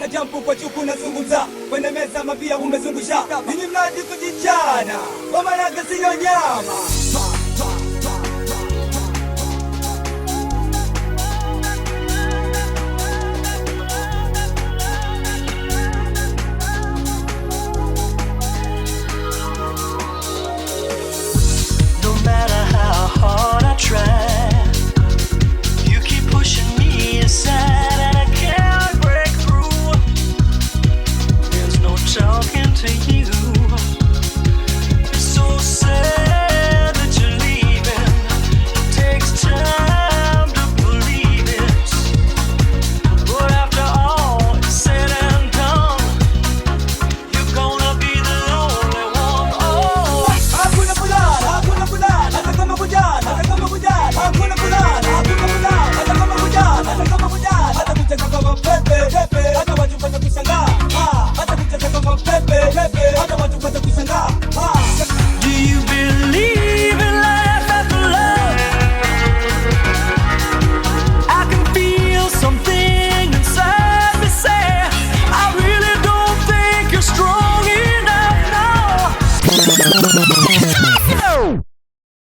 jampu kwa chuku nazunguza kwenye meza mapia umezungusha nini mnadi kujichana kwa manaka siyo nyama. No matter how hard I try, you keep pushing me aside and I can't break through. There's no talking to you. It's so sad that you're leaving. It takes time to believe it. But after all is said and done, you're gonna be the only one. Oh, Hakuna kulala, hakuna kulala, hata kama kujana, hata kama kujana. Hakuna kulala, hakuna kulala, hata kama kujana, hata kama kujana. Hata kucheza kama pepe, pepe, hata watu pata kushangaa. Hata kucheza kama pepe, pepe, hata watu pata kushangaa. do you believe in life after love? I can feel something inside me say, I really don't think you're strong enough now.